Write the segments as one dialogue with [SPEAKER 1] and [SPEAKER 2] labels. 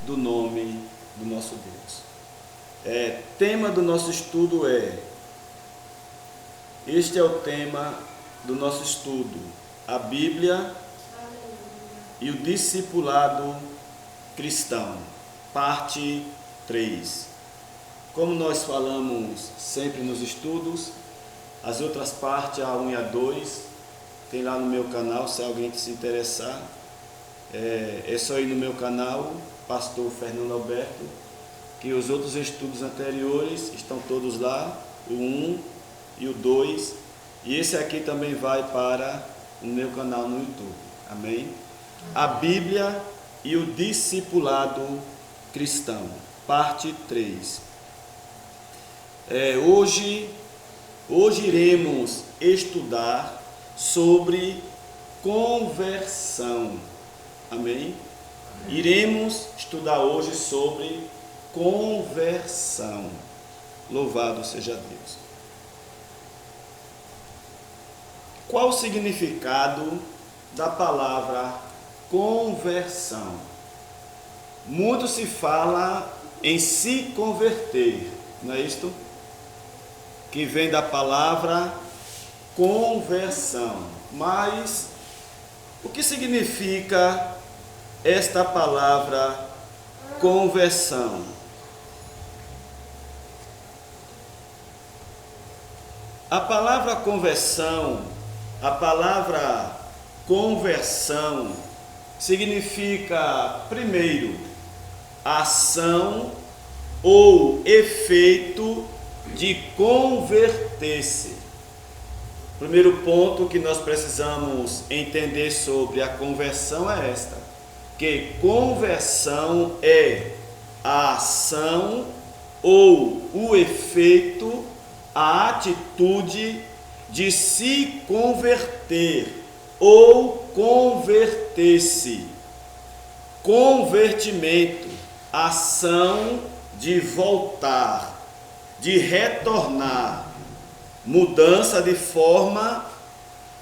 [SPEAKER 1] do nome do nosso Deus. Tema do nosso estudo este é o tema do nosso estudo, a Bíblia e o discipulado cristão, parte 3. Como nós falamos sempre nos estudos, as outras partes, a 1 e a 2, tem lá no meu canal, se alguém se interessar, é só ir no meu canal, Pastor Fernando Alberto, que os outros estudos anteriores estão todos lá, o 1 e o 2, e esse aqui também vai para o meu canal no YouTube, amém? A Bíblia e o discipulado cristão, parte 3. Hoje iremos estudar sobre conversão, amém? Iremos estudar hoje sobre conversão, louvado seja Deus. Qual o significado da palavra conversão? Muito se fala em se converter, não é isto? Que vem da palavra conversão. Mas o que significa esta palavra conversão? A palavra conversão significa, primeiro, ação ou efeito de converter-se. Primeiro ponto que nós precisamos entender sobre a conversão é esta, que conversão é a ação ou o efeito, a atitude de se converter ou converter-se. Convertimento, ação de voltar, de retornar, mudança de forma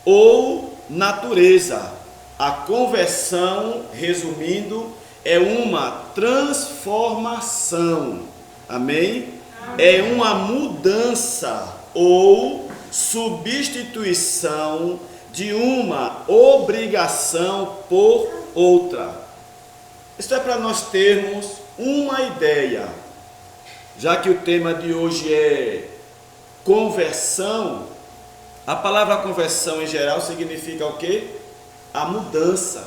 [SPEAKER 1] ou natureza. A conversão, resumindo, é uma transformação, amém? É uma mudança ou substituição de uma obrigação por outra. Isso é para nós termos uma ideia. Já que o tema de hoje é conversão, a palavra conversão em geral significa o quê? A mudança,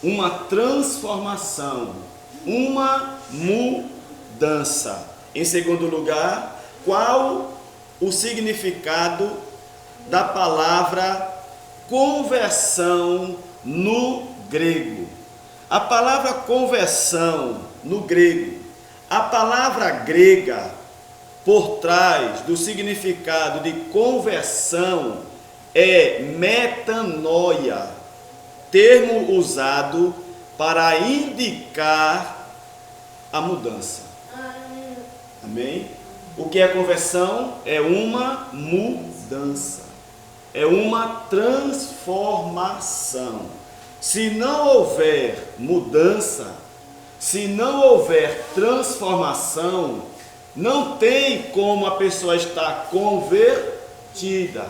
[SPEAKER 1] uma transformação, uma mudança. Em segundo lugar, qual o significado da palavra conversão no grego? A palavra conversão no grego, a palavra grega por trás do significado de conversão é metanoia, termo usado para indicar a mudança. Amém? O que é conversão? É uma mudança, é uma transformação. Se não houver mudança, se não houver transformação, não tem como a pessoa estar convertida.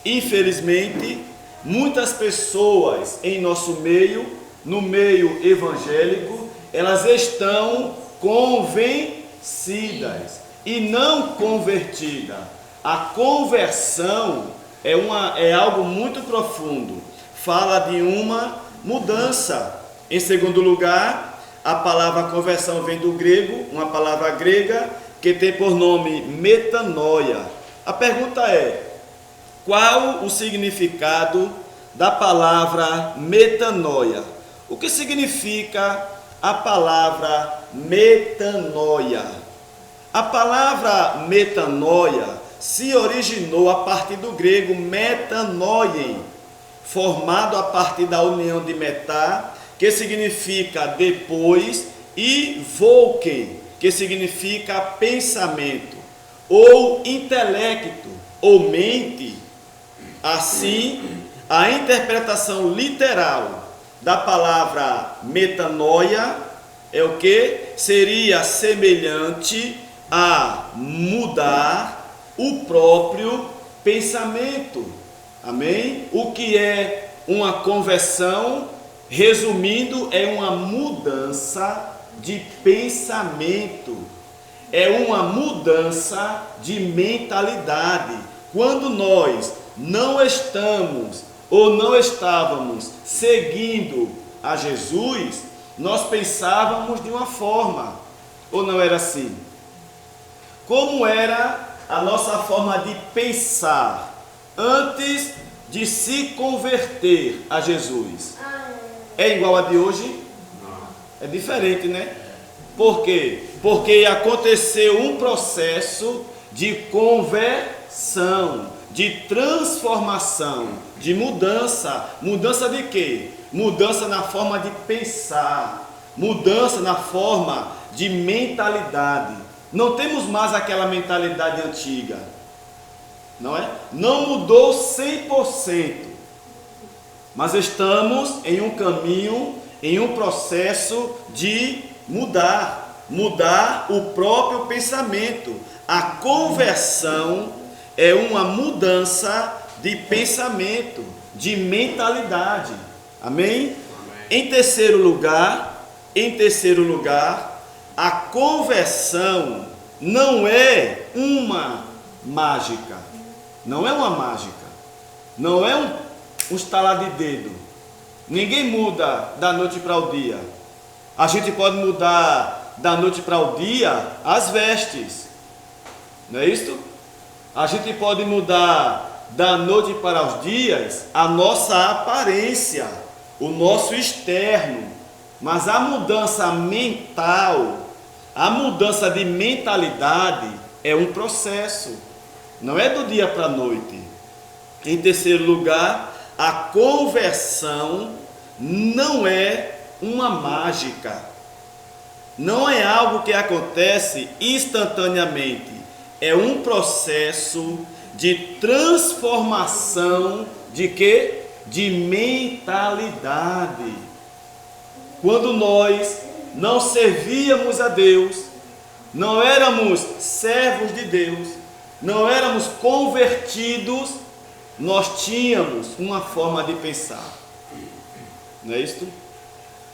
[SPEAKER 1] Infelizmente, muitas pessoas em nosso meio, no meio evangélico, elas estão convencidas e não convertidas. A conversão é algo muito profundo. Fala de uma mudança. Em segundo lugar, a palavra conversão vem do grego, uma palavra grega que tem por nome metanoia. A pergunta é: qual o significado da palavra metanoia? O que significa a palavra metanoia? A palavra metanoia se originou a partir do grego metanoien, formado a partir da união de metá, que significa depois, e volken, que significa pensamento, ou intelecto, ou mente. Assim, a interpretação literal da palavra metanoia é o que? Seria semelhante a mudar o próprio pensamento. Amém? O que é uma conversão? Resumindo, é uma mudança de pensamento. É uma mudança de mentalidade. Quando nós não estamos ou não estávamos seguindo a Jesus, nós pensávamos de uma forma, ou não era assim? Como era a nossa forma de pensar antes de se converter a Jesus? É igual a de hoje? É diferente, né? Por quê? Porque aconteceu um processo de conversão, de transformação, de mudança. Mudança de quê? Mudança na forma de pensar, mudança na forma de mentalidade. Não temos mais aquela mentalidade antiga, não é? Não mudou 100%, mas estamos em um caminho, em um processo de mudar o próprio pensamento. A conversão é uma mudança de pensamento, de mentalidade. Amém? Em terceiro lugar, a conversão não é uma mágica. Não é uma mágica. Não é um estalar de dedo. Ninguém muda da noite para o dia. A gente pode mudar da noite para o dia as vestes. Não é isso? A gente pode mudar da noite para os dias a nossa aparência, o nosso externo. Mas a mudança mental, a mudança de mentalidade é um processo. Não é do dia para a noite. Em terceiro lugar, a conversão não é uma mágica. Não é algo que acontece instantaneamente. É um processo de transformação de quê? De mentalidade. Quando nós não servíamos a Deus, não éramos servos de Deus, não éramos convertidos, nós tínhamos uma forma de pensar. Não é isso?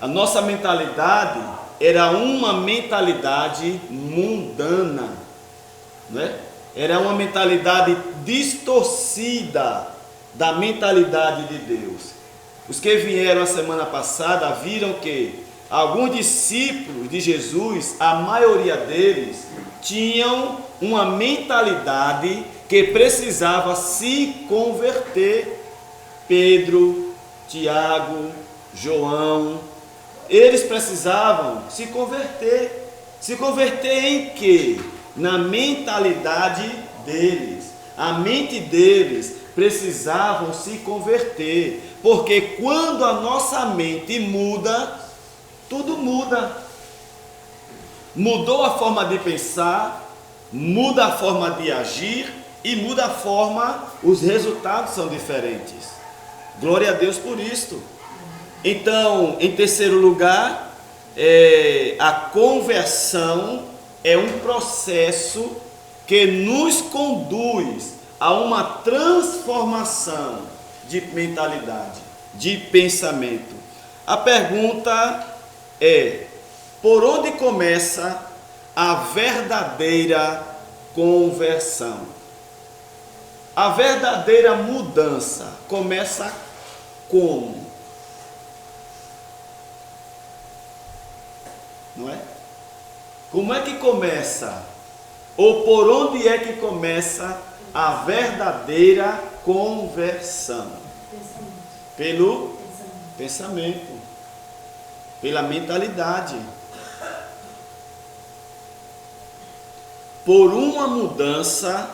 [SPEAKER 1] A nossa mentalidade era uma mentalidade mundana, não é? Era uma mentalidade distorcida da mentalidade de Deus. Os que vieram a semana passada viram que alguns discípulos de Jesus, a maioria deles, tinham uma mentalidade que precisava se converter. Pedro, Tiago, João, eles precisavam se converter. Se converter em quê? Na mentalidade deles. A mente deles precisavam se converter. Porque quando a nossa mente muda, tudo muda. Mudou a forma de pensar, muda a forma de agir e muda a forma, os resultados são diferentes. Glória a Deus por isto. Então, em terceiro lugar, a conversão é um processo que nos conduz a uma transformação de mentalidade, de pensamento. A pergunta é: por onde começa a verdadeira conversão? A verdadeira mudança começa como? Não é? Como é que começa? Ou por onde é que começa a verdadeira conversão? Pelo pensamento, pela mentalidade. Por uma mudança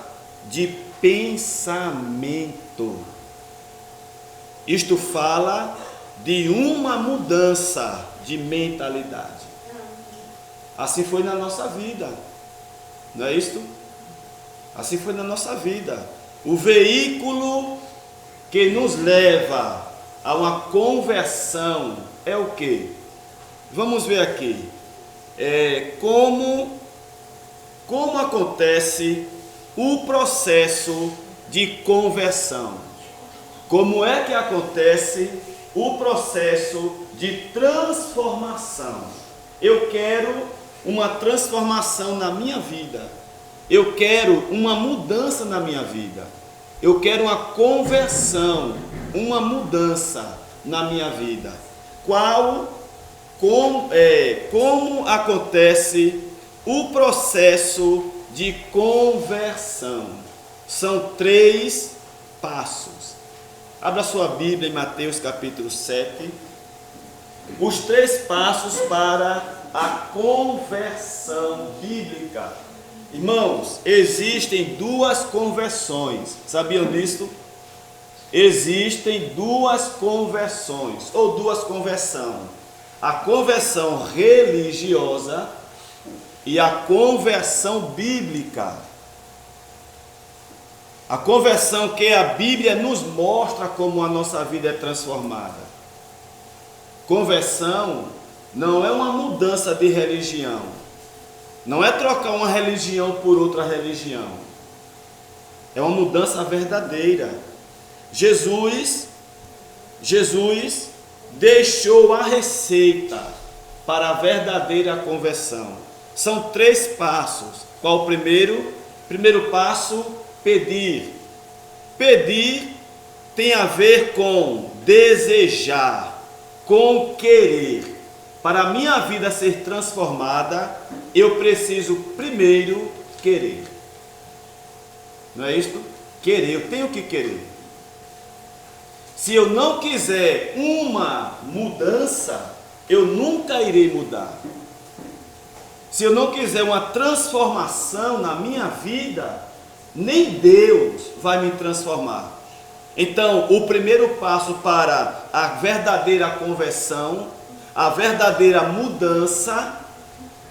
[SPEAKER 1] de pensamento. Isto fala de uma mudança de mentalidade. Assim foi na nossa vida, não é isto? Assim foi na nossa vida. O veículo que nos leva a uma conversão é o quê? Vamos ver aqui. como acontece o processo de conversão. Como é que acontece o processo de transformação? Eu quero uma transformação na minha vida. Eu quero uma mudança na minha vida. Eu quero uma conversão, uma mudança na minha vida. Como acontece o processo de conversão? São 3 passos. Abra sua Bíblia em Mateus capítulo 7. Os 3 passos para a conversão bíblica. Irmãos, existem 2 conversões. Sabiam disso? Existem 2 conversões, ou 2 conversões. A conversão religiosa e a conversão bíblica. A conversão que a Bíblia nos mostra como a nossa vida é transformada. Conversão não é uma mudança de religião. Não é trocar uma religião por outra religião. É uma mudança verdadeira. Jesus deixou a receita para a verdadeira conversão. São 3 passos. Qual o primeiro? Primeiro passo, pedir. Pedir tem a ver com desejar, com querer. Para a minha vida ser transformada, eu preciso primeiro querer. Não é isto? Querer, eu tenho que querer. Se eu não quiser uma mudança, eu nunca irei mudar. Se eu não quiser uma transformação na minha vida, nem Deus vai me transformar. Então, o primeiro passo para a verdadeira conversão, a verdadeira mudança,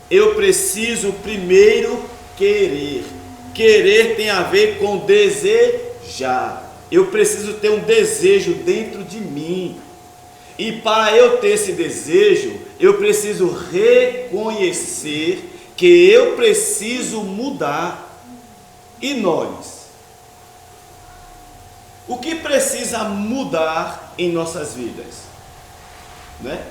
[SPEAKER 1] eu preciso primeiro querer. Querer tem a ver com desejar. Eu preciso ter um desejo dentro de mim. E para eu ter esse desejo, eu preciso reconhecer que eu preciso mudar. E nós? O que precisa mudar em nossas vidas? Né?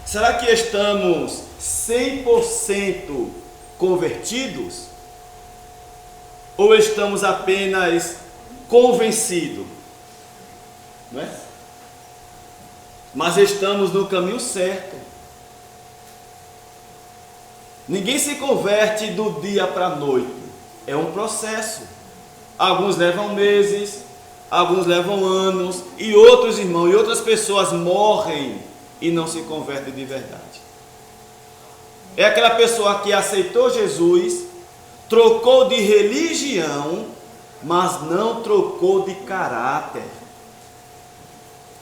[SPEAKER 1] Será que estamos 100% convertidos? Ou estamos apenas convencidos? Não é? Mas estamos no caminho certo. Ninguém se converte do dia para a noite. É um processo. Alguns levam meses, alguns levam anos, e outros irmãos e outras pessoas morrem e não se convertem de verdade. É aquela pessoa que aceitou Jesus, trocou de religião, mas não trocou de caráter.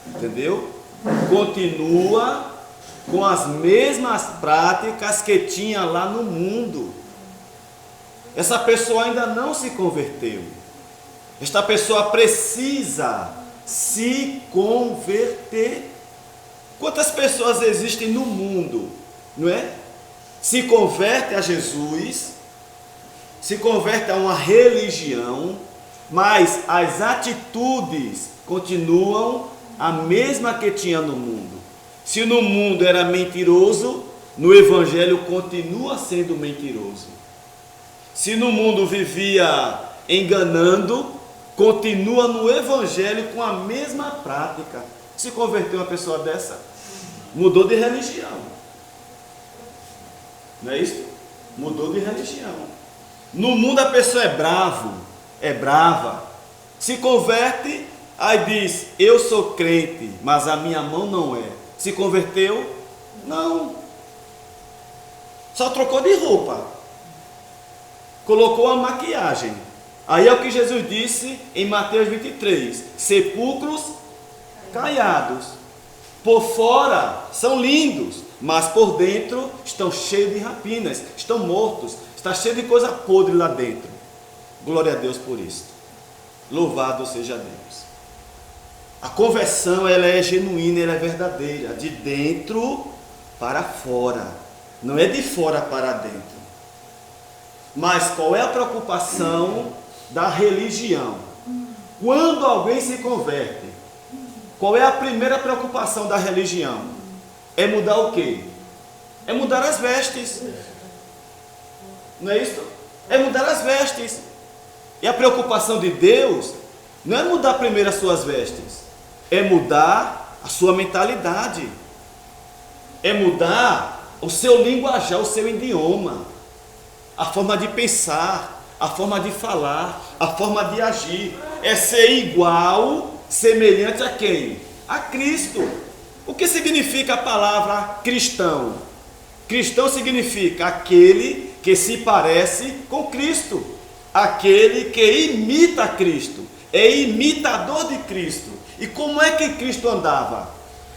[SPEAKER 1] Entendeu? Continua com as mesmas práticas que tinha lá no mundo. Essa pessoa ainda não se converteu. Esta pessoa precisa se converter. Quantas pessoas existem no mundo, não é? Se converte a Jesus, se converte a uma religião, mas as atitudes continuam a mesma que tinha no mundo. Se no mundo era mentiroso, no Evangelho continua sendo mentiroso. Se no mundo vivia enganando, continua no Evangelho com a mesma prática. Se converteu uma pessoa dessa, mudou de religião. Não é isso? Mudou de religião. No mundo a pessoa é bravo, é brava. Se converte, aí diz, eu sou crente, mas a minha mão não é. Se converteu? Não. Só trocou de roupa. Colocou a maquiagem. Aí é o que Jesus disse em Mateus 23. Sepulcros caiados. Por fora são lindos, mas por dentro estão cheios de rapinas, estão mortos. Está cheio de coisa podre lá dentro. Glória a Deus por isso. Louvado seja Deus. A conversão, ela é genuína, ela é verdadeira, de dentro para fora. não é de fora para dentro. Mas qual é a preocupação da religião? Quando alguém se converte, qual é a primeira preocupação da religião? É mudar o quê? É mudar as vestes. Não é isso? É mudar as vestes. E a preocupação de Deus não é mudar primeiro as suas vestes, é mudar a sua mentalidade, é mudar o seu linguajar, o seu idioma, a forma de pensar, a forma de falar, a forma de agir. É ser igual, semelhante a quem? A Cristo. O que significa a palavra cristão? Cristão significa aquele que se parece com Cristo, aquele que imita Cristo, é imitador de Cristo. E como é que Cristo andava?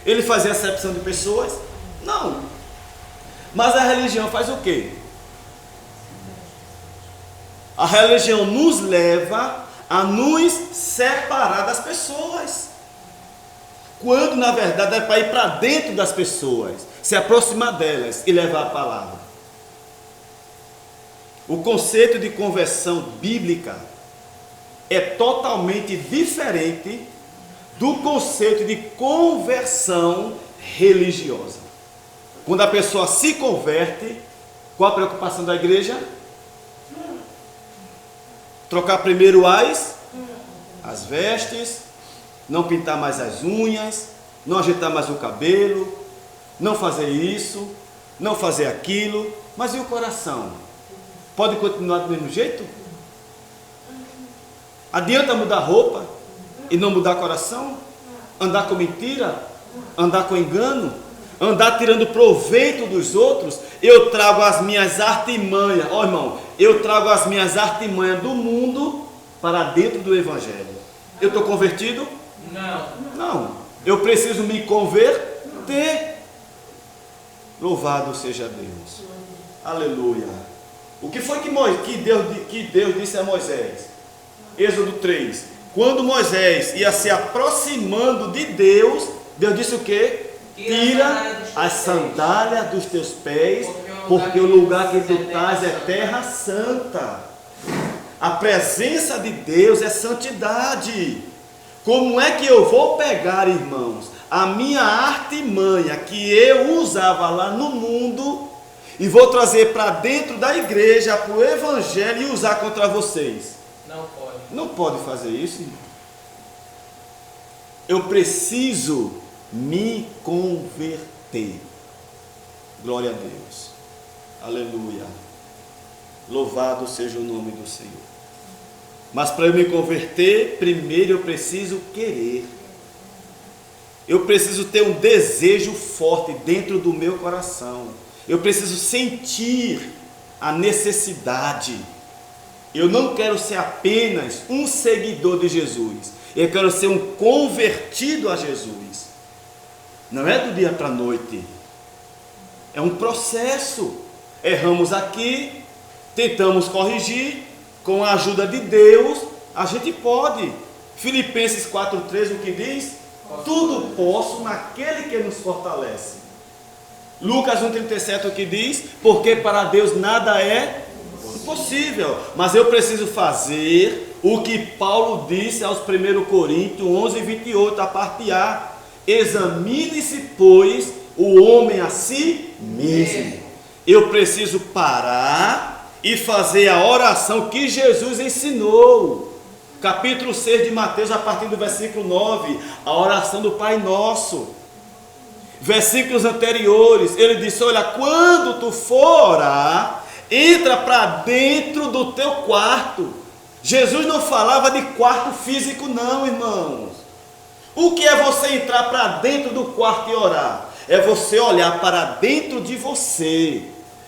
[SPEAKER 1] Ele fazia acepção de pessoas? Não. Mas a religião faz o quê? A religião nos leva a nos separar das pessoas, quando na verdade é para ir para dentro das pessoas, se aproximar delas e levar a palavra. O conceito de conversão bíblica é totalmente diferente do conceito de conversão religiosa. Quando a pessoa se converte, qual a preocupação da igreja? Trocar primeiro as vestes, não pintar mais as unhas, não ajeitar mais o cabelo, não fazer isso, não fazer aquilo. Mas e o coração? Pode continuar do mesmo jeito? Adianta mudar roupa e não mudar coração? Andar com mentira? Andar com engano? Andar tirando proveito dos outros? Eu trago as minhas artimanhas, ó irmão, eu trago as minhas artimanhas do mundo para dentro do Evangelho. Eu estou convertido? Não. Eu preciso me converter. Louvado seja Deus. Aleluia. O que foi que Deus disse a Moisés? Êxodo 3. Quando Moisés ia se aproximando de Deus, Deus disse o quê? Tira as sandálias dos teus pés, porque o lugar que tu estás é terra santa. A presença de Deus é santidade. Como é que eu vou pegar, irmãos, a minha artimanha que eu usava lá no mundo e vou trazer para dentro da igreja, para o Evangelho e usar contra vocês?
[SPEAKER 2] Não pode.
[SPEAKER 1] Não pode fazer isso, irmão. Eu preciso me converter. Glória a Deus. Aleluia. Louvado seja o nome do Senhor. Mas para eu me converter, primeiro eu preciso querer. Eu preciso ter um desejo forte dentro do meu coração. Eu preciso sentir a necessidade. Eu não quero ser apenas um seguidor de Jesus. Eu quero ser um convertido a Jesus. Não é do dia para a noite. É um processo. Erramos aqui, tentamos corrigir. Com a ajuda de Deus, a gente pode. Filipenses 4,3, o que diz? Tudo posso naquele que nos fortalece. Lucas 1,37, o que diz? Porque para Deus nada é impossível. Mas eu preciso fazer o que Paulo disse aos 1 Coríntios 11:28, a parte A. Examine-se, pois, o homem a si mesmo. Eu preciso parar e fazer a oração que Jesus ensinou. Capítulo 6 de Mateus, a partir do versículo 9, a oração do Pai Nosso. Versículos anteriores, ele disse: olha, quando tu for orar, entra para dentro do teu quarto. Jesus não falava de quarto físico não, irmãos. O que é você entrar para dentro do quarto e orar? É você olhar para dentro de você.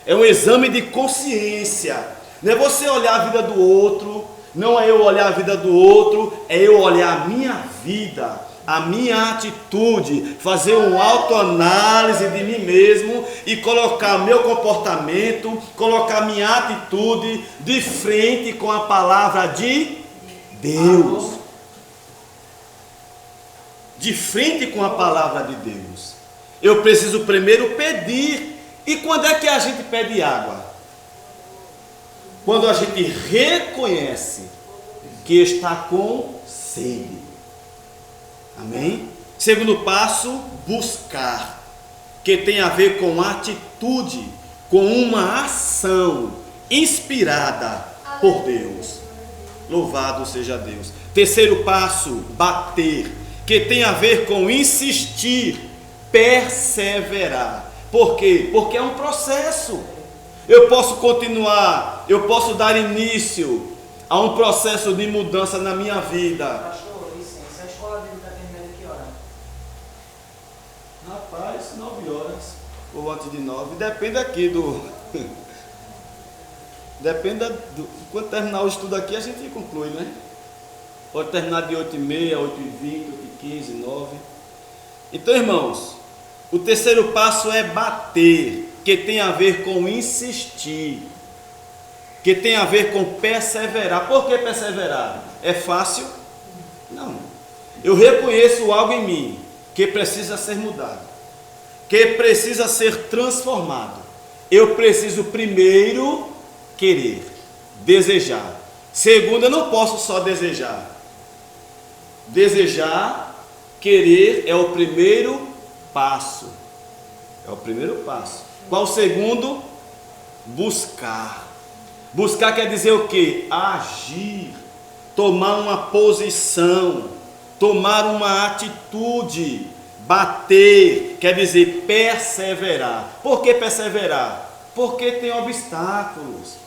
[SPEAKER 1] É um exame de consciência. Não é você olhar a vida do outro, não é eu olhar a vida do outro, é eu olhar a minha vida, a minha atitude, fazer uma autoanálise de mim mesmo e colocar meu comportamento, colocar minha atitude de frente com a palavra de Deus. De frente com a palavra de Deus. Eu preciso primeiro pedir E quando é que a gente pede água? Quando a gente reconhece que está com sede. Amém? Segundo passo, buscar, que tem a ver com atitude, com uma ação inspirada por Deus. Louvado seja Deus. Terceiro passo, bater, que tem a ver com insistir, perseverar. Por quê? Porque é um processo. Eu posso continuar, eu posso dar início a um processo de mudança na minha vida.
[SPEAKER 2] Pastor, licença, a escola dele está terminando que hora?
[SPEAKER 1] Rapaz, 9 horas ou antes de 9, depende aqui do... Depende do... Quando terminar o estudo aqui, a gente conclui, né? Pode terminar de 8h30, 8h20, 8h15, 9. Então, irmãos, o terceiro passo é bater, que tem a ver com insistir, que tem a ver com perseverar. Por que perseverar? É fácil? Não. Eu reconheço algo em mim que precisa ser mudado, que precisa ser transformado. Eu preciso primeiro querer, desejar. Segundo, eu não posso só desejar. Desejar, querer é o primeiro passo. É o primeiro passo. Qual o segundo? Buscar. Buscar quer dizer o quê? Agir, tomar uma posição, tomar uma atitude. Bater quer dizer perseverar. Por que perseverar? Porque tem obstáculos.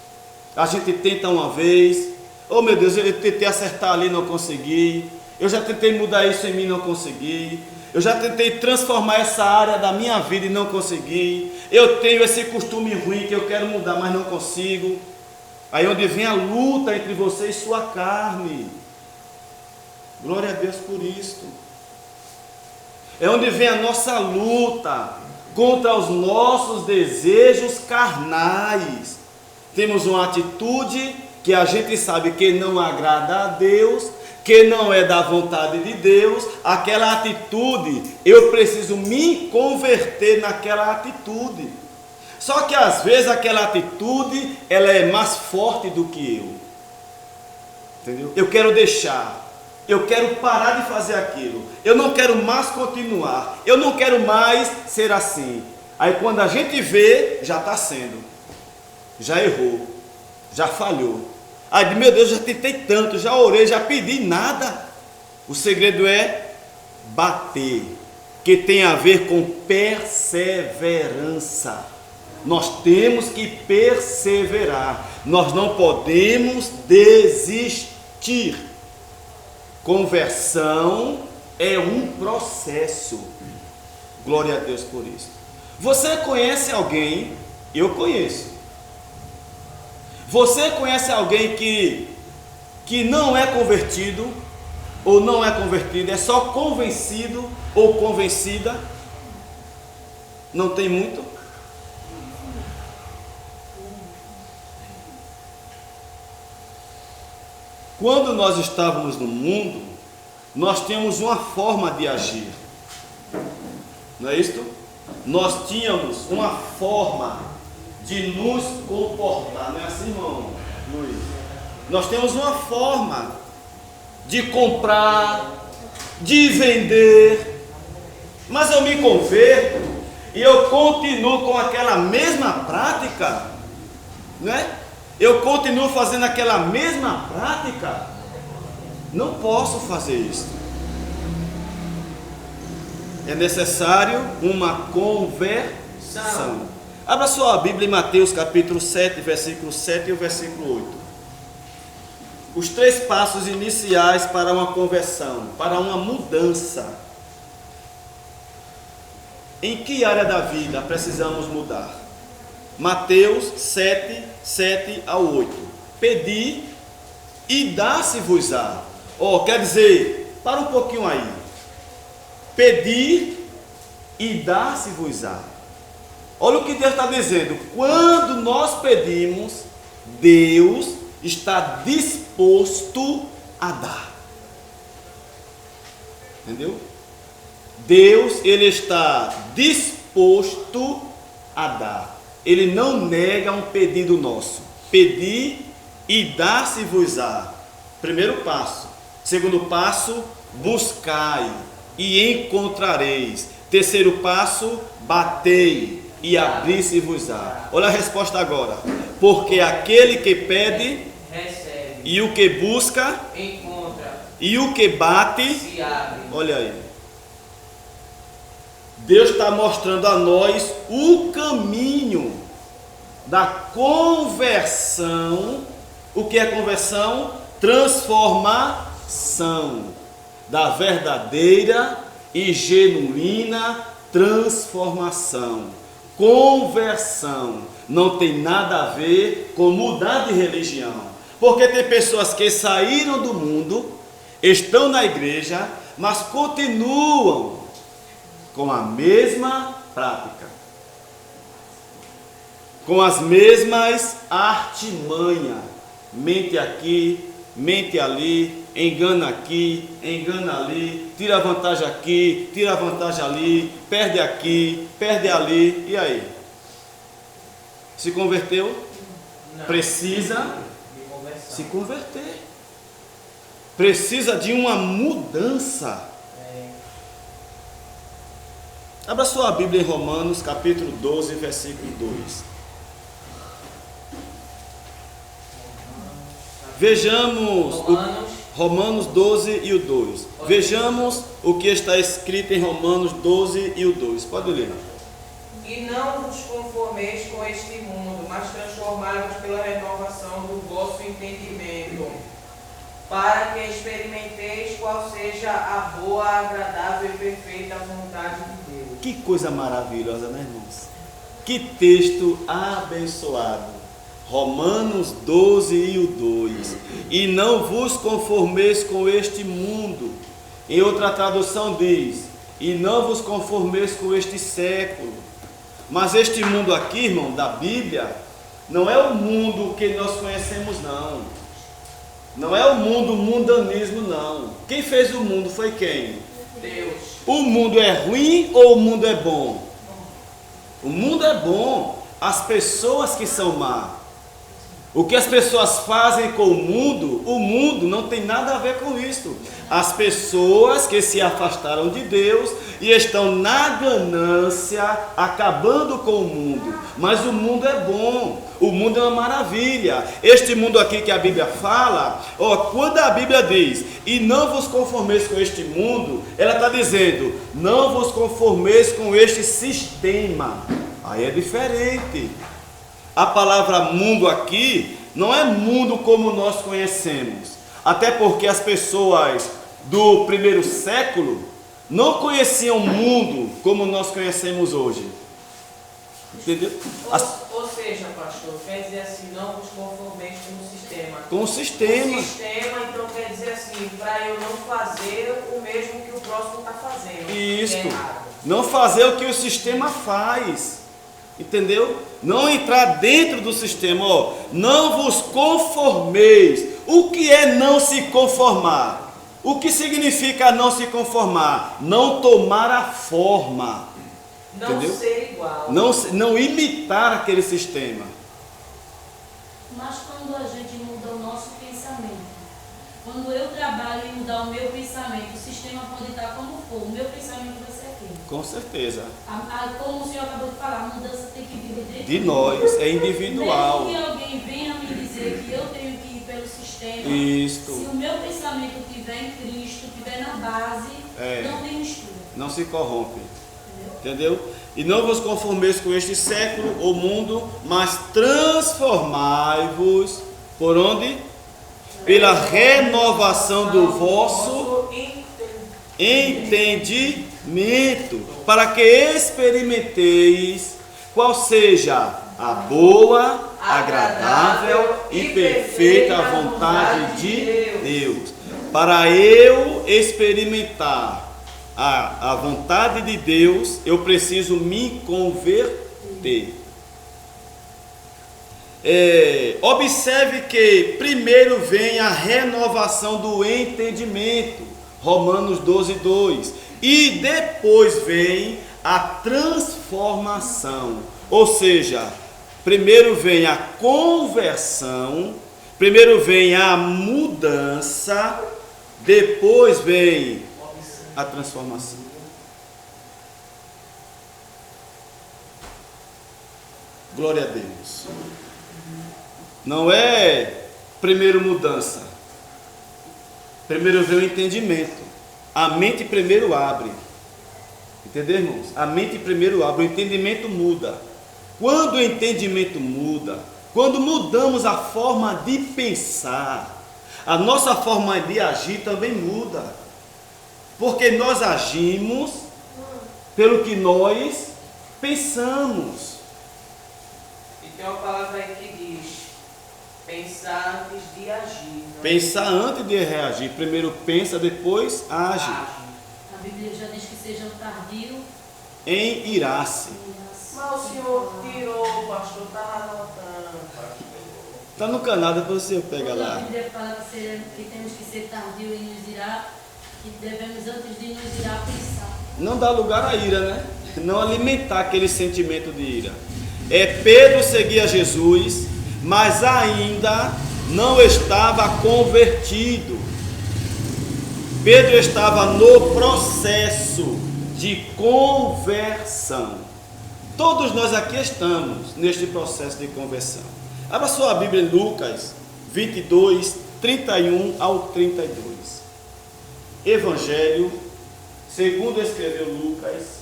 [SPEAKER 1] A gente tenta uma vez, oh meu Deus, eu tentei acertar ali, não consegui. Eu já tentei mudar isso em mim, não consegui. Eu já tentei transformar essa área da minha vida e não consegui. Eu tenho esse costume ruim que eu quero mudar, mas não consigo. Aí onde vem a luta entre você e sua carne. Glória a Deus por isto. É onde vem a nossa luta contra os nossos desejos carnais. Temos uma atitude que a gente sabe que não agrada a Deus, que não é da vontade de Deus. Aquela atitude, eu preciso me converter naquela atitude. Só que às vezes aquela atitude, ela é mais forte do que eu. Entendeu? Eu quero deixar. Eu quero parar de fazer aquilo. Eu não quero mais continuar. Eu não quero mais ser assim. Aí quando a gente vê, já está sendo. Já errou. Já falhou. Aí, meu Deus, já tentei tanto, já orei, já pedi, nada. O segredo é bater, que tem a ver com perseverança. Nós temos que perseverar. Nós não podemos desistir. Conversão é um processo. Glória a Deus por isso. Você conhece alguém? Eu conheço. Você conhece alguém que não é convertido ou não é convertido, é só convencido ou convencida? Não tem muito? Quando nós estávamos no mundo, nós tínhamos uma forma de agir. Não é isto? Nós tínhamos uma forma de nos comportar. Não é assim, irmão Luiz? Nós temos uma forma de comprar, de vender. Mas eu me converto e eu continuo com aquela mesma prática, não é? Eu continuo fazendo aquela mesma prática. Não posso fazer isso. É necessário uma conversão. Abra sua Bíblia em Mateus capítulo 7, versículo 7 e o versículo 8. Os 3 passos iniciais para uma conversão, para uma mudança. Em que área da vida precisamos mudar? Mateus 7, 7 ao 8. Pedi e dá-se-vos-á. Quer dizer, para um pouquinho aí. Pedir e dá-se-vos-á. Olha o que Deus está dizendo. Quando nós pedimos, Deus está disposto a dar. Entendeu? Deus, Ele está disposto a dar. Ele não nega um pedido nosso. Pedi e dar-se-vos-á. Primeiro passo. Segundo passo, buscai e encontrareis. Terceiro passo, batei e abrir-se-vos-á. Olha a resposta agora. Porque aquele que pede,
[SPEAKER 2] recebe.
[SPEAKER 1] E o que busca,
[SPEAKER 2] Encontra.
[SPEAKER 1] E o que bate,
[SPEAKER 2] Se abre.
[SPEAKER 1] olha aí. Deus está mostrando a nós o caminho da conversão. O que é conversão? Transformação. Da verdadeira e genuína transformação. Conversão. Não tem nada a ver com mudar de religião. Porque tem pessoas que saíram do mundo, estão na igreja, mas continuam com a mesma prática, com as mesmas artimanhas. Mente aqui, mente ali, engana aqui, engana ali, tira vantagem aqui, tira vantagem ali, perde aqui, perde ali. E aí? Se converteu?
[SPEAKER 2] Não.
[SPEAKER 1] Precisa
[SPEAKER 2] De conversão.
[SPEAKER 1] se converter. Precisa de uma mudança. Abra sua Bíblia em Romanos, capítulo 12, versículo 2. Vejamos Romanos 12 e o 2. Vejamos o que está escrito em Romanos 12 e o 2. Pode ler.
[SPEAKER 2] E não vos conformeis com este mundo, mas transformai-vos pela renovação do vosso entendimento, para que experimenteis qual seja a boa, agradável e perfeita vontade de Deus.
[SPEAKER 1] Que coisa maravilhosa, né, irmãos? Que texto abençoado. Romanos 12 e o 2. E não vos conformeis com este mundo. Em outra tradução diz: e não vos conformeis com este século. Mas este mundo aqui, irmão, da Bíblia, não é o mundo que nós conhecemos, não. Não é o mundo, o mundanismo, não. Quem fez o mundo foi quem?
[SPEAKER 2] Deus.
[SPEAKER 1] O mundo é ruim ou o mundo é bom? O mundo é bom. As pessoas que são más. O que as pessoas fazem com o mundo não tem nada a ver com isso. As pessoas que se afastaram de Deus e estão na ganância, acabando com o mundo. Mas o mundo é bom, o mundo é uma maravilha. Este mundo aqui que a Bíblia fala, quando a Bíblia diz, e não vos conformeis com este mundo, ela está dizendo, não vos conformeis com este sistema. Aí é diferente. A palavra mundo aqui não é mundo como nós conhecemos. Até porque as pessoas do primeiro século não conheciam o mundo como nós conhecemos hoje. Entendeu?
[SPEAKER 2] Ou seja, pastor, quer dizer assim, não vos conformeis com o sistema.
[SPEAKER 1] Com o sistema.
[SPEAKER 2] O sistema, então, quer dizer assim, para eu não fazer o mesmo que o próximo está fazendo.
[SPEAKER 1] Isso.
[SPEAKER 2] Que é errado.
[SPEAKER 1] Não fazer o que o sistema faz. Entendeu? Não entrar dentro do sistema. Não vos conformeis. O que é não se conformar? O que significa não se conformar? Não tomar a forma.
[SPEAKER 2] Não
[SPEAKER 1] Entendeu?
[SPEAKER 2] ser igual.
[SPEAKER 1] Não imitar aquele sistema.
[SPEAKER 3] Mas quando a gente muda o nosso pensamento, quando eu trabalho em mudar o meu pensamento, o sistema pode estar como for, o meu pensamento vai ser aquele.
[SPEAKER 1] Com certeza.
[SPEAKER 3] Como o senhor acabou de falar, a mudança tem que vir dentro
[SPEAKER 1] De nós, é individual.
[SPEAKER 3] Mesmo que alguém venha me dizer que eu tenho que ir pelo sistema,
[SPEAKER 1] Isto.
[SPEAKER 3] se o meu pensamento estiver em Cristo, estiver na base, não tem mistura.
[SPEAKER 1] Não se corrompe. Entendeu? E não vos conformeis com este século ou mundo, mas transformai-vos por onde? Pela renovação do vosso entendimento, para que experimenteis qual seja a boa, agradável e perfeita vontade de Deus. Para eu experimentar a vontade de Deus, eu preciso me converter. Observe que primeiro vem a renovação do entendimento, Romanos 12, 2, e depois vem a transformação. Ou seja, primeiro vem a conversão, primeiro vem a mudança, depois vem a transformação. Glória a Deus. Não é primeiro mudança. Primeiro vem o entendimento. A mente primeiro abre. Entendeu, irmãos? A mente primeiro abre, o entendimento muda. Quando o entendimento muda, quando mudamos a forma de pensar, a nossa forma de agir também muda. Porque nós agimos pelo que nós pensamos.
[SPEAKER 2] E tem uma palavra aí que diz: pensar antes de agir.
[SPEAKER 1] Pensar antes de reagir. Primeiro pensa, depois age.
[SPEAKER 3] A Bíblia já diz que seja tardio
[SPEAKER 1] Em irar-se.
[SPEAKER 2] Mas o senhor tirou, pastor, estava anotando.
[SPEAKER 1] Está no canal, depois você pega
[SPEAKER 3] Quando a
[SPEAKER 1] lá.
[SPEAKER 3] Bíblia fala que temos que ser tardio em nos irar, que devemos antes de nos irar pensar.
[SPEAKER 1] Não dá lugar à ira, né? Não alimentar aquele sentimento de ira. Pedro seguia Jesus, mas ainda não estava convertido. Pedro estava no processo de conversão. Todos nós aqui estamos neste processo de conversão. Abra sua Bíblia em Lucas 22, 31 ao 32. Evangelho, segundo escreveu Lucas,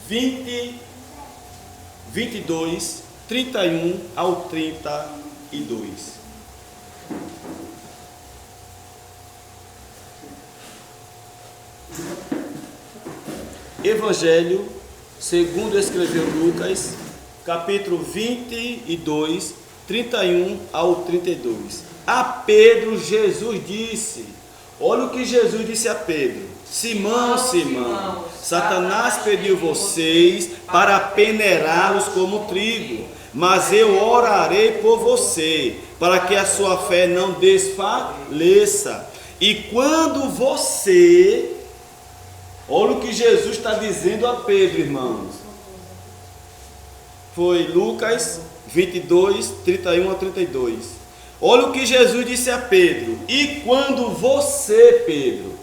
[SPEAKER 1] 22, 31 ao 32. Evangelho, segundo escreveu Lucas, capítulo 22, 31 ao 32. A Pedro Jesus disse, olha o que Jesus disse a Pedro: Simão, Simão, Satanás pediu vocês para peneirá-los como trigo, mas eu orarei por você, para que a sua fé não desfaleça. E quando você... Olha o que Jesus está dizendo a Pedro, irmãos. Foi Lucas 22, 31 a 32. Olha o que Jesus disse a Pedro. E quando você, Pedro,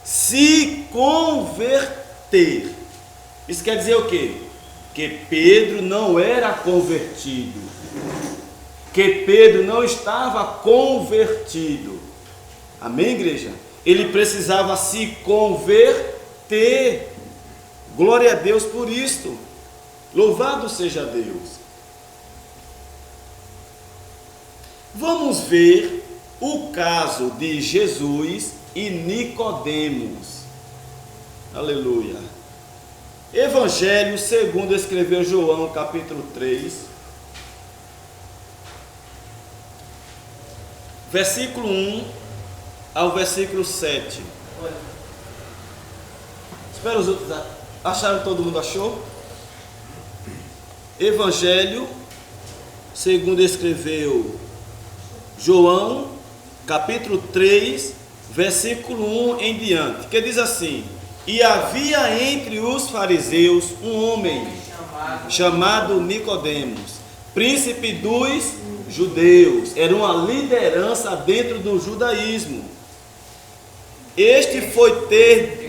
[SPEAKER 1] se converter. Isso quer dizer o quê? Que Pedro não era convertido. Que Pedro não estava convertido. Amém, igreja? Ele precisava se converter. Glória a Deus por isto. Louvado seja Deus. Vamos ver o caso de Jesus e Nicodemos. Aleluia. Evangelho segundo escreveu João, capítulo 3, versículo 1 ao versículo 7. Espera os outros. Acharam? Todo mundo achou? Evangelho segundo escreveu João, capítulo 3, versículo 1 em diante, que diz assim: E havia entre os fariseus um homem chamado Nicodemos, príncipe dos judeus. Era uma liderança dentro do judaísmo. Este foi ter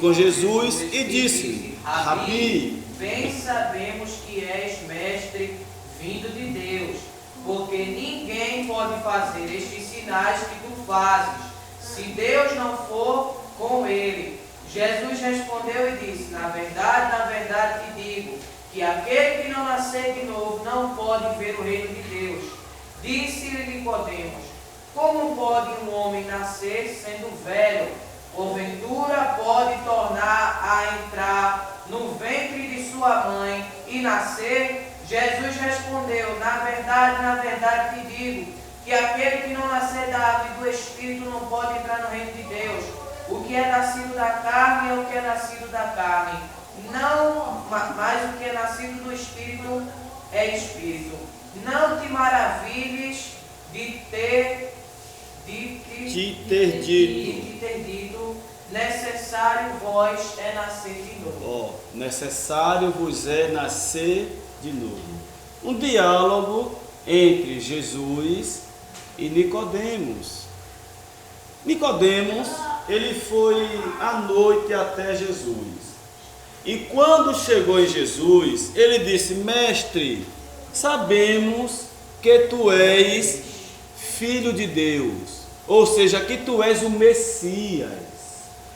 [SPEAKER 1] com Jesus e disse: Rabi,
[SPEAKER 2] bem sabemos que és mestre vindo de Deus, porque ninguém pode fazer estes sinais que tu fazes, se Deus não for com ele. Jesus respondeu e disse: na verdade te digo, que aquele que não nascer de novo não pode ver o reino de Deus. Disse-lhe Nicodemos: como pode um homem nascer sendo velho? Porventura pode tornar a entrar no ventre de sua mãe e nascer? Jesus respondeu: na verdade te digo, que aquele que não nascer da água e do Espírito não pode entrar no reino de Deus. O que é nascido da carne é o que é nascido da carne, não, mas o que é nascido do Espírito é Espírito. Não te maravilhes de ter dito, necessário vos é nascer de novo.
[SPEAKER 1] Necessário vos é nascer de novo. Um diálogo entre Jesus e Nicodemos. Nicodemos, ele foi à noite até Jesus. E quando chegou em Jesus, ele disse: Mestre, sabemos que tu és filho de Deus, ou seja, que tu és o Messias.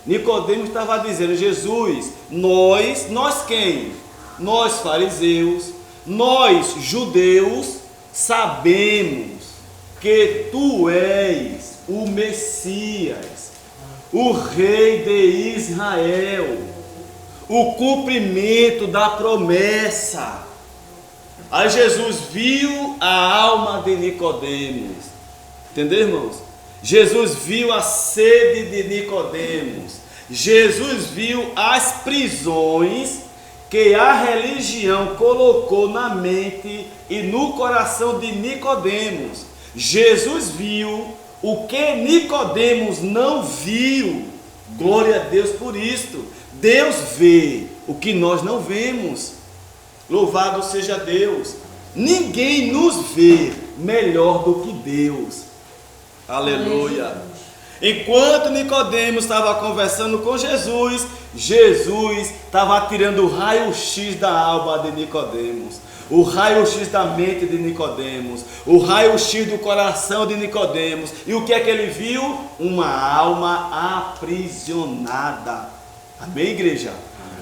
[SPEAKER 1] Nicodemos estava dizendo: Jesus, nós quem? Nós fariseus, nós judeus, sabemos que tu és o Messias, o Rei de Israel, o cumprimento da promessa. Aí Jesus viu a alma de Nicodemos. Entendeu, irmãos? Jesus viu a sede de Nicodemos. Jesus viu as prisões que a religião colocou na mente e no coração de Nicodemos. Jesus viu o que Nicodemos não viu. Glória a Deus por isto. Deus vê o que nós não vemos. Louvado seja Deus. Ninguém nos vê melhor do que Deus. Aleluia. Enquanto Nicodemos estava conversando com Jesus, Jesus estava tirando o raio-x da alma de Nicodemos, o raio-x da mente de Nicodemos, o raio-x do coração de Nicodemos. E o que é que ele viu? Uma alma aprisionada. Amém, igreja?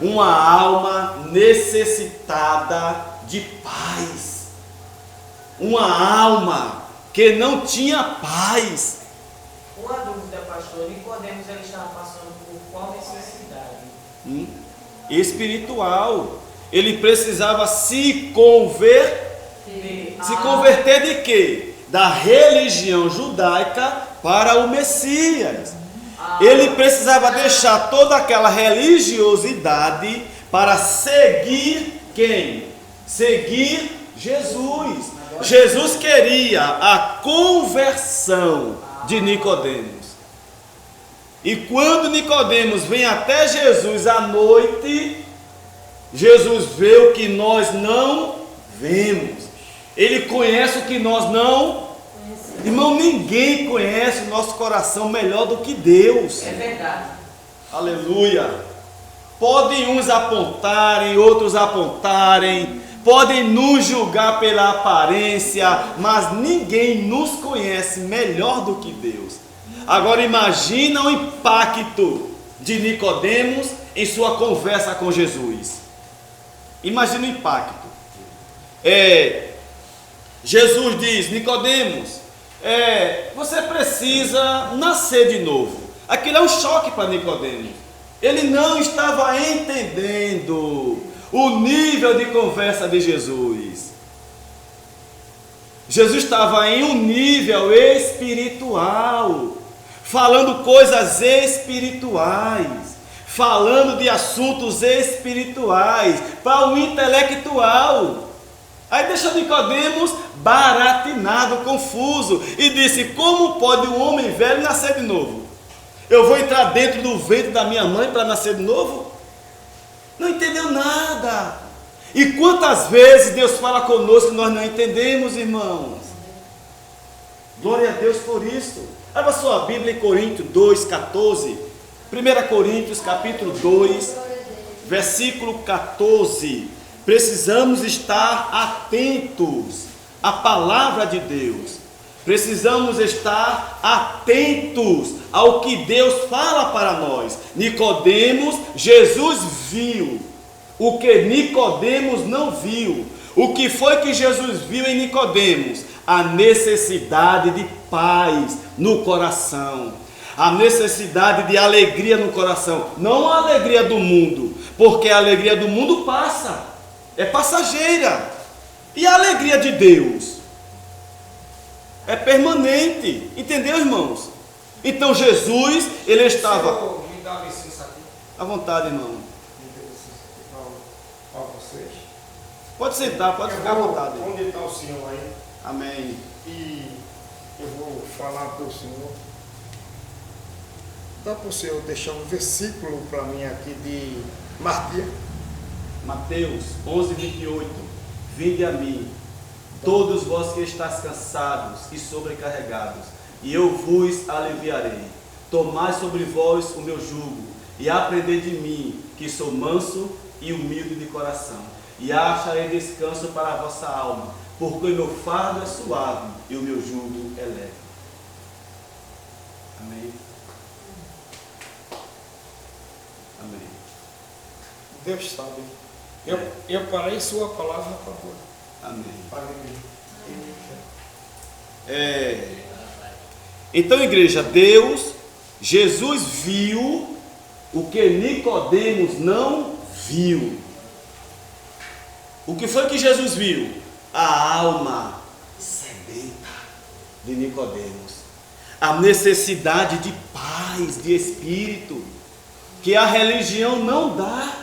[SPEAKER 1] Uma alma necessitada de paz. Uma alma que não tinha paz.
[SPEAKER 2] Uma dúvida, pastor. Nicodemos, ele estava passando por qual necessidade?
[SPEAKER 1] Espiritual. Ele precisava se converter. Se converter de quê? Da religião judaica para o Messias. Ele precisava deixar toda aquela religiosidade para seguir quem? Seguir Jesus. Jesus queria a conversão de Nicodemos. E quando Nicodemos vem até Jesus à noite, Jesus vê o que nós não vemos. Ele conhece o que nós não. Irmão, ninguém conhece o nosso coração melhor do que Deus.
[SPEAKER 2] É verdade.
[SPEAKER 1] Aleluia. Podem uns apontarem, outros apontarem, podem nos julgar pela aparência, mas ninguém nos conhece melhor do que Deus. Agora imagina o impacto de Nicodemos em sua conversa com Jesus. Imagina o impacto. Jesus diz: Nicodemos, você precisa nascer de novo. Aquilo é um choque para Nicodemos. Ele não estava entendendo o nível de conversa de Jesus. Jesus estava em um nível espiritual, falando coisas espirituais, falando de assuntos espirituais para o intelectual. Aí deixa Nicodemos baratinado, confuso, e disse: como pode um homem velho nascer de novo? Eu vou entrar dentro do ventre da minha mãe para nascer de novo? Não entendeu nada. E quantas vezes Deus fala conosco e nós não entendemos, irmãos? Glória a Deus por isso. Abra sua Bíblia em Coríntios 2,14. 1 Coríntios capítulo 2, versículo 14. Precisamos estar atentos à palavra de Deus. Precisamos estar atentos ao que Deus fala para nós. Nicodemos, Jesus viu o que Nicodemos não viu. O que foi que Jesus viu em Nicodemos? A necessidade de paz no coração, a necessidade de alegria no coração, não a alegria do mundo, porque a alegria do mundo passa, é passageira, e a alegria de Deus é permanente. Entendeu, irmãos? Então Jesus, ele estava...
[SPEAKER 4] Senhor, me dá licença aqui.
[SPEAKER 1] À vontade, irmão.
[SPEAKER 4] Me dá licença aqui para vocês.
[SPEAKER 1] Pode sentar, pode ficar à vontade.
[SPEAKER 4] Onde está o senhor aí?
[SPEAKER 1] Amém.
[SPEAKER 4] E eu vou falar para o senhor. Dá para o senhor deixar um versículo para mim aqui de Mateus?
[SPEAKER 1] Mateus 11, 28. vinde a mim, todos vós que estáis cansados e sobrecarregados, e eu vos aliviarei. Tomai sobre vós o meu jugo, e aprendei de mim, que sou manso e humilde de coração, e acharei descanso para a vossa alma, porque o meu fardo é suave e o meu jugo é leve. Amém? Amém.
[SPEAKER 4] Deus sabe. Eu parei sua palavra, por favor.
[SPEAKER 1] Amém.
[SPEAKER 4] Aleluia.
[SPEAKER 1] Então, igreja, Jesus viu o que Nicodemos não viu. O que foi que Jesus viu? A alma sedenta de Nicodemos, a necessidade de paz, de espírito, que a religião não dá,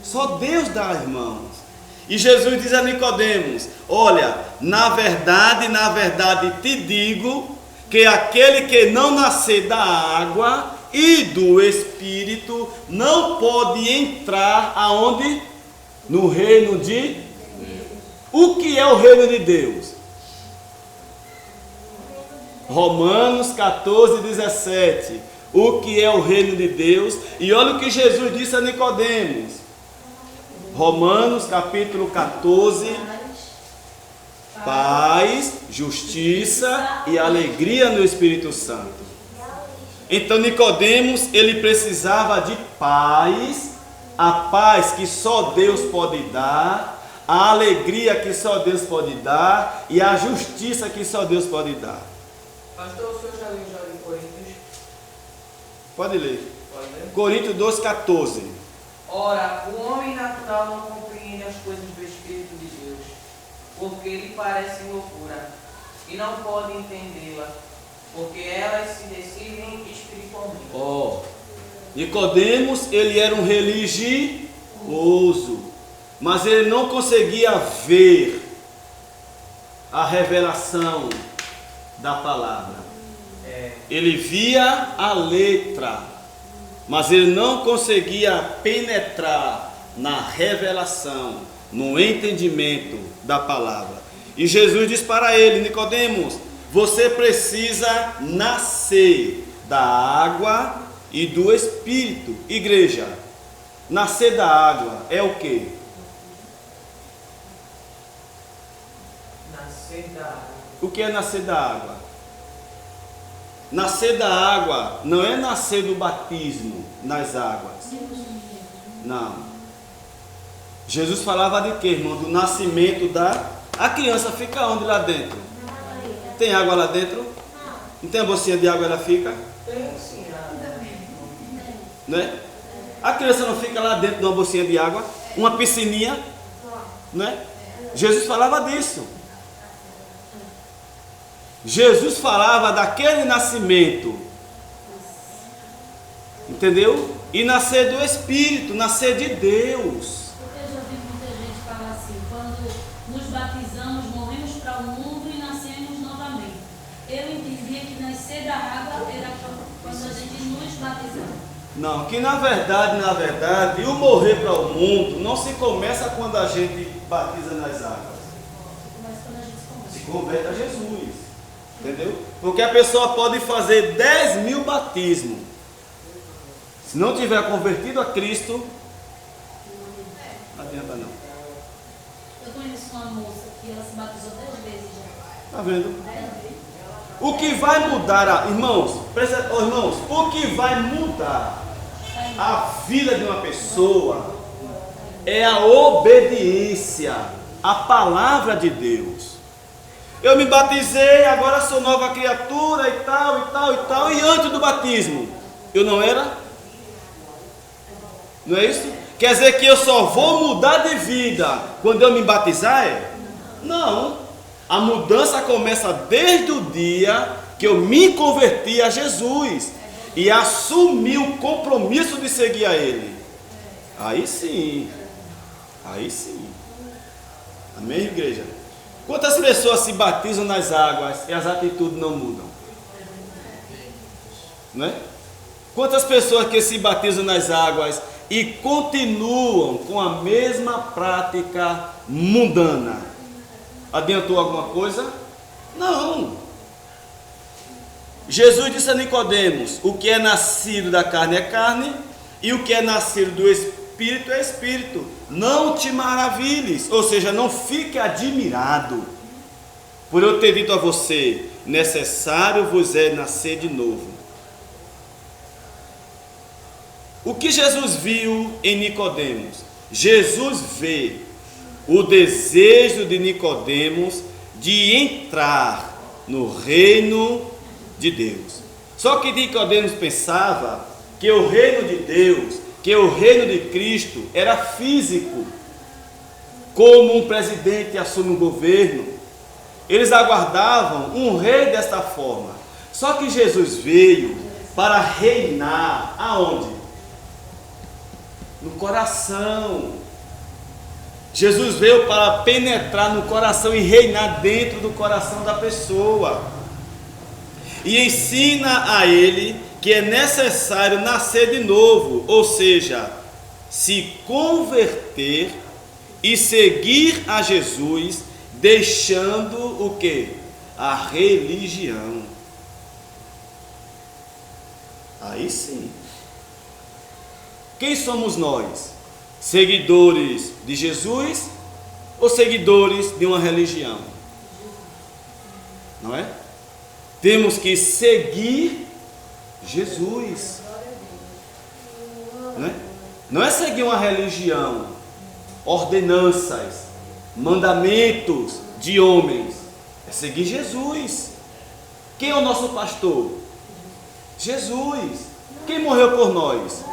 [SPEAKER 1] só Deus dá, irmãos. E Jesus diz a Nicodemos: olha, na verdade te digo que aquele que não nascer da água e do Espírito não pode entrar aonde? No reino de Deus. O que é o reino de Deus? Romanos 14, 17. O que é o reino de Deus? E olha o que Jesus disse a Nicodemos. Romanos capítulo 14. Paz, justiça e alegria no Espírito Santo. Então Nicodemos, ele precisava de paz, a paz que só Deus pode dar, a alegria que só Deus pode dar e a justiça que só Deus pode dar.
[SPEAKER 2] Pastor, o senhor já leu em Coríntios?
[SPEAKER 1] Pode ler.
[SPEAKER 2] Pode ler?
[SPEAKER 1] Coríntios 2,14.
[SPEAKER 2] Ora, o homem natural não compreende as coisas do Espírito de Deus, porque lhe parecem loucura, e não pode entendê-la, porque elas se decidem espiritualmente.
[SPEAKER 1] Nicodemos, ele era um religioso, mas ele não conseguia ver a revelação da palavra. Ele via a letra, mas ele não conseguia penetrar na revelação, no entendimento da palavra. E Jesus diz para ele: Nicodemos, você precisa nascer da água e do Espírito. Igreja, nascer da água é o quê?
[SPEAKER 2] Nascer da água.
[SPEAKER 1] O que é nascer da água? Nascer da água não é nascer do batismo nas águas. Não. Jesus falava de quê, irmão? Do nascimento da... A criança fica onde lá dentro? Tem água lá dentro? Não tem a bolsinha de água, ela fica?
[SPEAKER 2] Tem sim.
[SPEAKER 1] Né? A criança não fica lá dentro de uma bolsinha de água? Uma piscininha? Né? Jesus falava disso. Jesus falava daquele nascimento, entendeu? E nascer do Espírito, nascer de Deus.
[SPEAKER 3] Eu já vi muita gente falar assim: quando nos batizamos, morremos para o mundo e nascemos novamente. Eu entendia que nascer da água era quando a gente nos batizava.
[SPEAKER 1] Não, que na verdade, o morrer para o mundo não se começa quando a gente batiza nas águas.
[SPEAKER 3] Mas quando a gente se
[SPEAKER 1] Se converte a Jesus. Entendeu? Porque a pessoa pode fazer 10.000 batismos. Se não tiver convertido a Cristo, não adianta não.
[SPEAKER 3] Eu conheço uma moça que ela se batizou 10 vezes já.
[SPEAKER 1] Tá vendo?
[SPEAKER 3] 10 vezes.
[SPEAKER 1] O que vai mudar, irmãos, o que vai mudar a vida de uma pessoa é a obediência à palavra de Deus. Eu me batizei, agora sou nova criatura e tal, e tal, e tal. E antes do batismo, eu não era? Não é isso? Quer dizer que eu só vou mudar de vida quando eu me batizar? Não. A mudança começa desde o dia que eu me converti a Jesus e assumi o compromisso de seguir a Ele. Aí sim. Aí sim. Amém, igreja? Quantas pessoas se batizam nas águas e as atitudes não mudam? Não é? Quantas pessoas que se batizam nas águas e continuam com a mesma prática mundana? Adiantou alguma coisa? Não. Jesus disse a Nicodemos: o que é nascido da carne é carne, e o que é nascido do Espírito é Espírito. Não te maravilhes, ou seja, não fique admirado por eu ter dito a você: necessário vos é nascer de novo. O que Jesus viu em Nicodemos? Jesus vê o desejo de Nicodemos de entrar no reino de Deus. Só que Nicodemos pensava que o reino de Deus, que o reino de Cristo era físico, como um presidente assume um governo. Eles aguardavam um rei desta forma. Só que Jesus veio para reinar aonde? No coração. Jesus veio para penetrar no coração e reinar dentro do coração da pessoa. E ensina a ele que é necessário nascer de novo, ou seja, se converter e seguir a Jesus, deixando o que? A religião. Aí sim. Quem somos nós? Seguidores de Jesus ou seguidores de uma religião? Não é? Temos que seguir Jesus. Não é? Não é seguir uma religião, ordenanças, mandamentos de homens. É seguir Jesus. Quem é o nosso pastor? Jesus. Quem morreu por nós?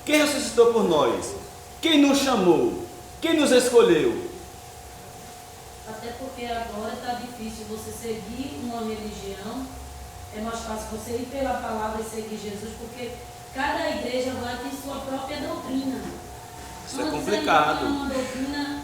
[SPEAKER 1] Quem ressuscitou por nós? Quem nos chamou? Quem nos escolheu?
[SPEAKER 3] Até porque agora está difícil você seguir uma religião. É mais fácil você ir pela palavra e seguir Jesus, porque cada igreja vai ter sua própria doutrina.
[SPEAKER 1] Isso é complicado.
[SPEAKER 3] Uma doutrina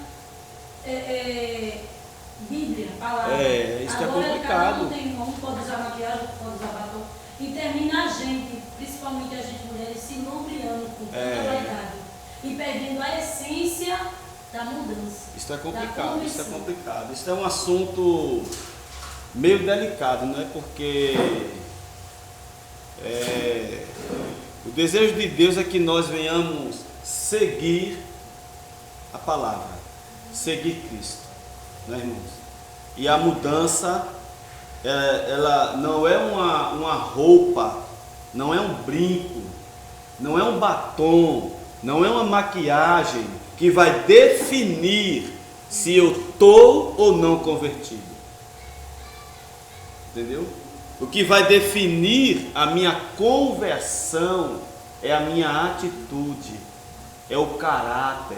[SPEAKER 3] Bíblia, palavra.
[SPEAKER 1] Isso
[SPEAKER 3] agora,
[SPEAKER 1] é complicado.
[SPEAKER 3] Cada um tem um pode usar maquiagem, outro pode usar batom. E termina a gente, principalmente a gente mulheres, se lumbreando com toda a vaidade e perdendo a essência da mudança.
[SPEAKER 1] Isso é complicado, isso é complicado. Isso é um assunto meio delicado, não é? Porque o desejo de Deus é que nós venhamos seguir a palavra, seguir Cristo, não é, irmãos? E a mudança, ela não é uma roupa, não é um brinco, não é um batom, não é uma maquiagem que vai definir se eu estou ou não convertido. Entendeu? O que vai definir a minha conversão é a minha atitude, é o caráter,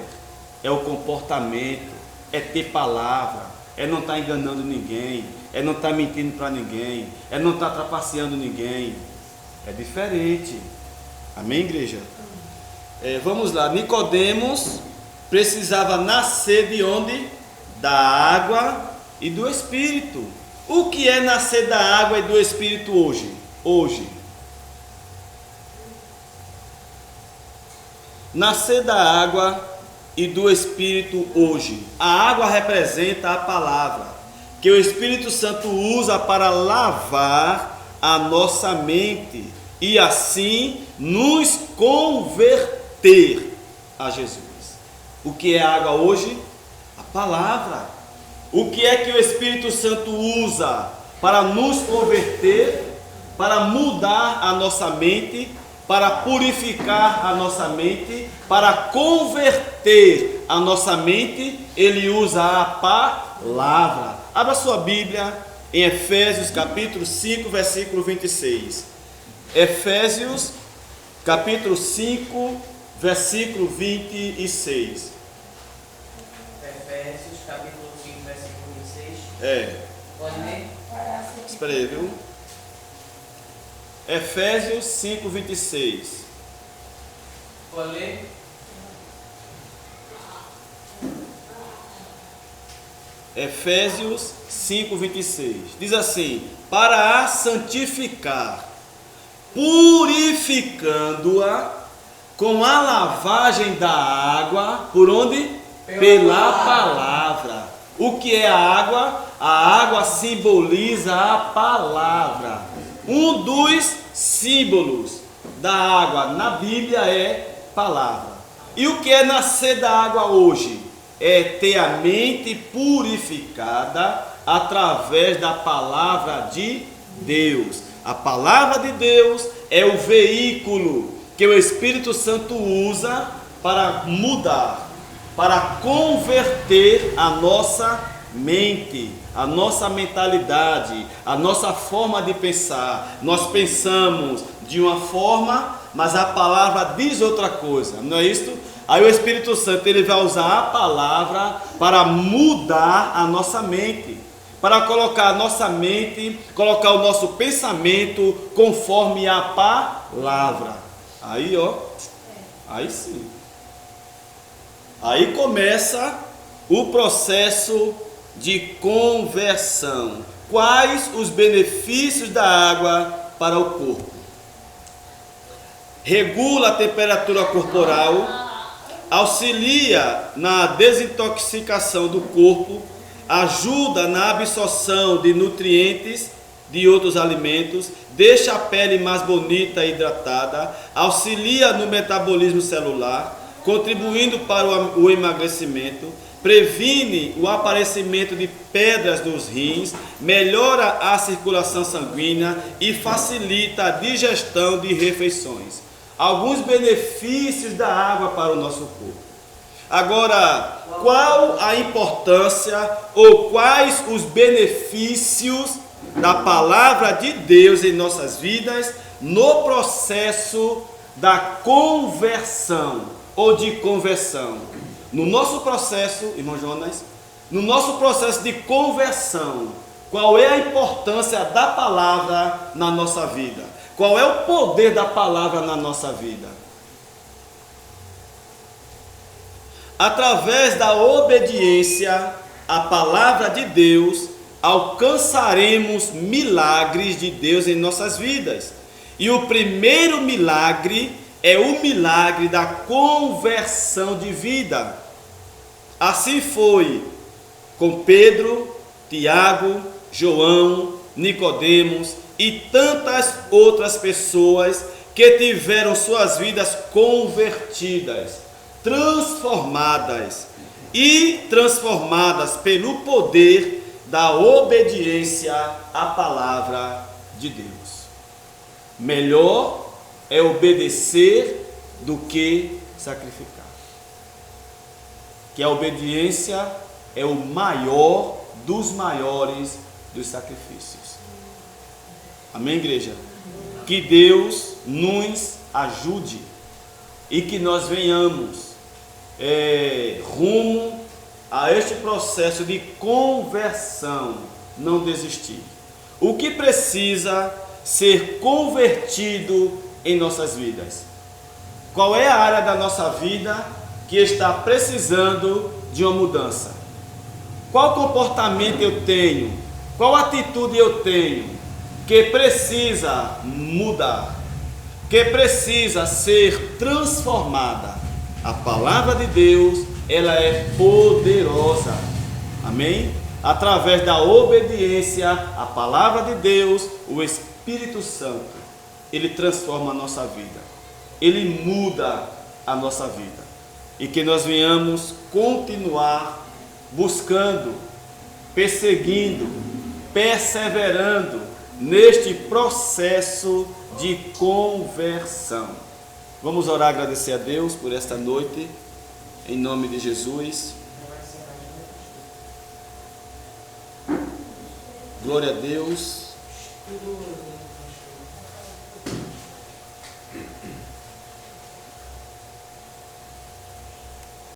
[SPEAKER 1] é o comportamento, é ter palavra, é não estar enganando ninguém, é não estar mentindo para ninguém, é não estar trapaceando ninguém. É diferente. Amém, igreja? Vamos lá. Nicodemos precisava nascer de onde? Da água e do Espírito. O que é nascer da água e do Espírito hoje? Nascer da água e do Espírito hoje. A água representa a palavra, que o Espírito Santo usa para lavar a nossa mente e assim nos converter a Jesus. O que é água hoje? A palavra. O que é que o Espírito Santo usa para nos converter, para mudar a nossa mente, para purificar a nossa mente, para converter a nossa mente? Ele usa a palavra. Abra sua Bíblia em Efésios capítulo 5, versículo 26. Efésios capítulo 5, versículo 26.
[SPEAKER 2] Efésios capítulo 5, versículo 26. Pode ler?
[SPEAKER 1] Espera aí, viu? Efésios 5, 26.
[SPEAKER 2] Pode ler?
[SPEAKER 1] Efésios 5, 26. Diz assim: para a santificar, purificando-a com a lavagem da água, por onde? Pela palavra, O que é a água? A água simboliza a palavra. Um dos símbolos da água na Bíblia é palavra. E o que é nascer da água hoje? É ter a mente purificada através da palavra de Deus. A palavra de Deus é o veículo que o Espírito Santo usa para mudar, para converter a nossa mente, a nossa mentalidade, a nossa forma de pensar. Nós pensamos de uma forma, mas a palavra diz outra coisa, não é isso? Aí o Espírito Santo ele vai usar a palavra para mudar a nossa mente, para colocar a nossa mente, colocar o nosso pensamento conforme a palavra. Aí, ó, aí sim. Aí começa o processo de conversão. Quais os benefícios da água para o corpo? Regula a temperatura corporal, auxilia na desintoxicação do corpo, ajuda na absorção de nutrientes de outros alimentos, deixa a pele mais bonita e hidratada, auxilia no metabolismo celular, contribuindo para o emagrecimento, previne o aparecimento de pedras nos rins, melhora a circulação sanguínea e facilita a digestão de refeições. Alguns benefícios da água para o nosso corpo. Agora, qual a importância ou quais os benefícios da palavra de Deus em nossas vidas no processo da conversão ou de conversão? No nosso processo, irmão Jonas, no nosso processo de conversão, qual é a importância da palavra na nossa vida? Qual é o poder da palavra na nossa vida? Através da obediência à palavra de Deus, alcançaremos milagres de Deus em nossas vidas. E o primeiro milagre é o milagre da conversão de vida. Assim foi com Pedro, Tiago, João, Nicodemos e tantas outras pessoas que tiveram suas vidas convertidas, transformadas pelo poder da obediência à palavra de Deus. Melhor é obedecer do que sacrificar. Que a obediência é o maior dos maiores dos sacrifícios. Amém, igreja? Que Deus nos ajude e que nós venhamos rumo a este processo de conversão, não desistir. O que precisa ser convertido em nossas vidas? Qual é a área da nossa vida que está precisando de uma mudança? Qual comportamento eu tenho? Qual atitude eu tenho que precisa mudar? Que precisa ser transformada? A palavra de Deus, ela é poderosa. Amém? Através da obediência à palavra de Deus, o Espírito Santo, ele transforma a nossa vida. Ele muda a nossa vida. E que nós venhamos continuar buscando, perseguindo, perseverando neste processo de conversão. Vamos orar, agradecer a Deus por esta noite, em nome de Jesus. Glória a Deus.